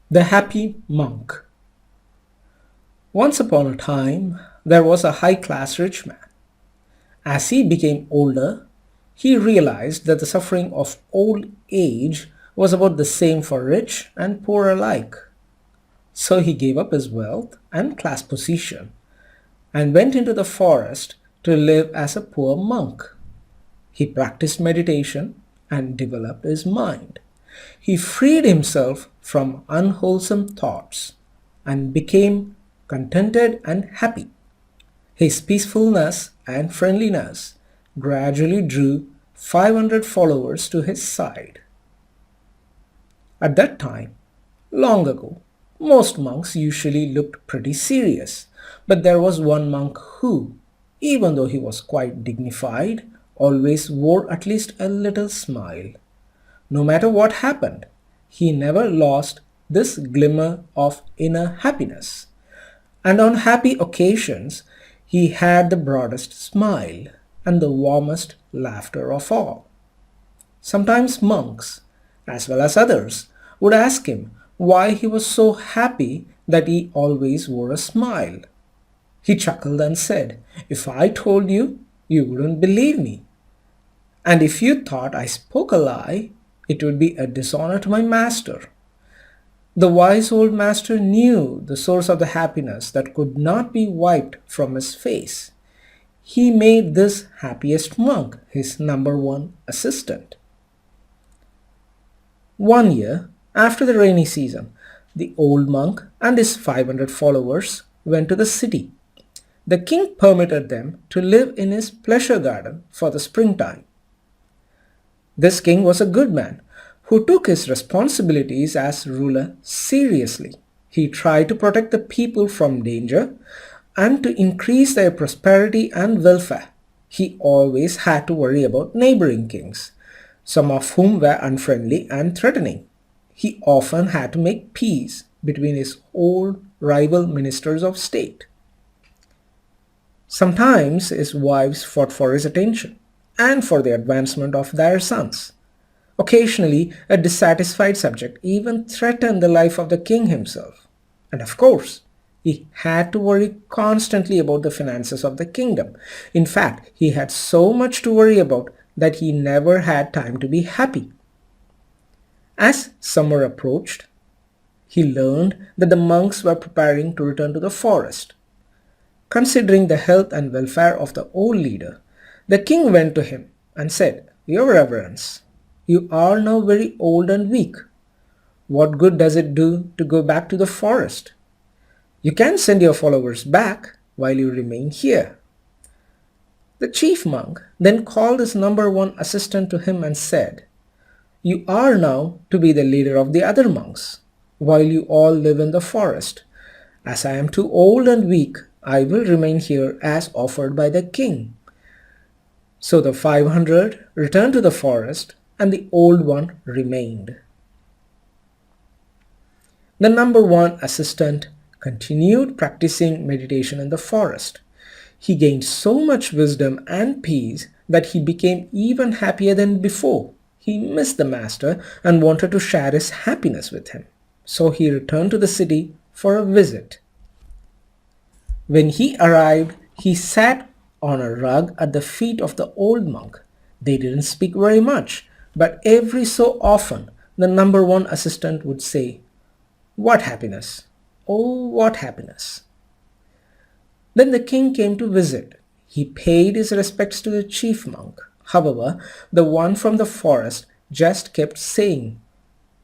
The Happy Monk. Once upon a time, there was a high class rich man. As he became older, he realized that the suffering of old age was about the same for rich and poor alike. So he gave up his wealth and class position and went into the forest to live as a poor monk. He practiced meditation and developed his mind. He freed himself from unwholesome thoughts and became contented and happy. His peacefulness and friendliness gradually drew 500 followers to his side. At that time, long ago, most monks usually looked pretty serious, but there was one monk who, even though he was quite dignified, always wore at least a little smile. No matter what happened, he never lost this glimmer of inner happiness. And on happy occasions, he had the broadest smile and the warmest laughter of all. Sometimes monks, as well as others, would ask him why he was so happy that he always wore a smile. He chuckled and said, "If I told you, you wouldn't believe me. And if you thought I spoke a lie, it would be a dishonor to my master." The wise old master knew the source of the happiness that could not be wiped from his face. He made this happiest monk his number one assistant. One year, after the rainy season, the old monk and his 500 followers went to the city. The king permitted them to live in his pleasure garden for the springtime. This king was a good man who took his responsibilities as ruler seriously. He tried to protect the people from danger and to increase their prosperity and welfare. He always had to worry about neighboring kings, some of whom were unfriendly and threatening. He often had to make peace between his old rival ministers of state. Sometimes his wives fought for his attention and for the advancement of their sons. Occasionally, a dissatisfied subject even threatened the life of the king himself. And of course, he had to worry constantly about the finances of the kingdom. In fact, he had so much to worry about that he never had time to be happy. As summer approached, he learned that the monks were preparing to return to the forest. Considering the health and welfare of the old leader, the king went to him and said, "Your Reverence, you are now very old and weak. What good does it do to go back to the forest? You can send your followers back while you remain here." The chief monk then called his number one assistant to him and said, "You are now to be the leader of the other monks, while you all live in the forest. As I am too old and weak, I will remain here as offered by the king." So the 500 returned to the forest and the old one remained. The number one assistant continued practicing meditation in the forest. He gained so much wisdom and peace that he became even happier than before. He missed the master and wanted to share his happiness with him. So he returned to the city for a visit. When he arrived, he sat on a rug at the feet of the old monk. They didn't speak very much, but every so often the number one assistant would say, "What happiness! Oh, what happiness!" Then the king came to visit. He paid his respects to the chief monk. However, the one from the forest just kept saying,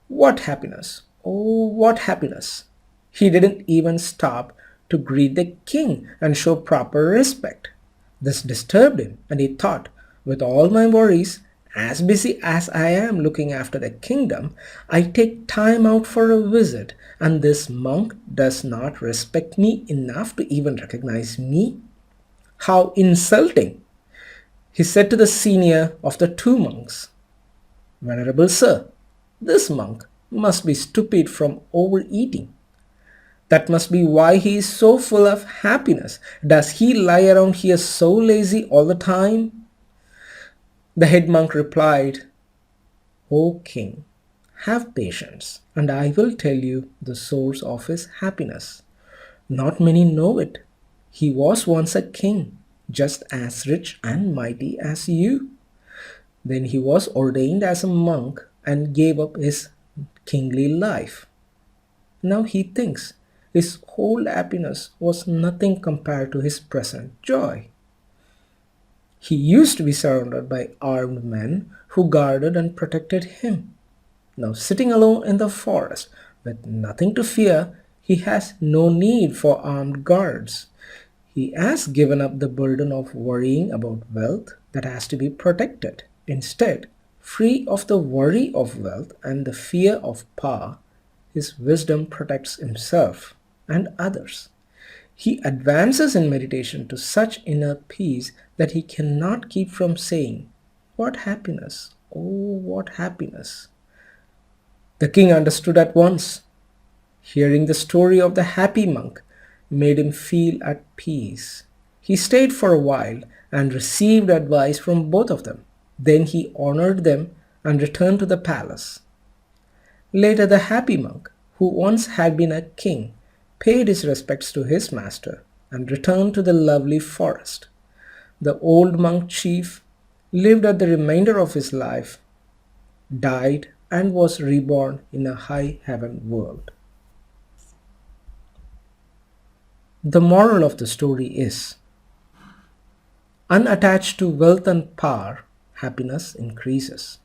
"What happiness! Oh, what happiness!" He didn't even stop to greet the king and show proper respect. This disturbed him, and he thought, "With all my worries, as busy as I am looking after the kingdom, I take time out for a visit, and this monk does not respect me enough to even recognize me? How insulting!" He said to the senior of the two monks, "Venerable sir, this monk must be stupid from overeating. That must be why he is so full of happiness. Does he lie around here so lazy all the time?" The head monk replied, "O king, Have patience, and I will tell you the source of his happiness. Not many know it. He was once a king, just as rich and mighty as you. Then he was ordained as a monk and gave up his kingly life. Now he thinks his whole happiness was nothing compared to his present joy. He used to be surrounded by armed men who guarded and protected him. Now, sitting alone in the forest with nothing to fear, he has no need for armed guards. He has given up the burden of worrying about wealth that has to be protected. Instead, free of the worry of wealth and the fear of power, his wisdom protects himself and others. He advances in meditation to such inner peace that he cannot keep from saying, "What happiness! Oh, what happiness!" The king understood at once. Hearing the story of the happy monk made him feel at peace. He stayed for a while and received advice from both of them. Then he honored them and returned to the palace. Later, the happy monk, who once had been a king, paid his respects to his master and returned to the lovely forest. The old monk chief lived out the remainder of his life, died, and was reborn in a high heaven world. The moral of the story is unattached to wealth and power, happiness increases.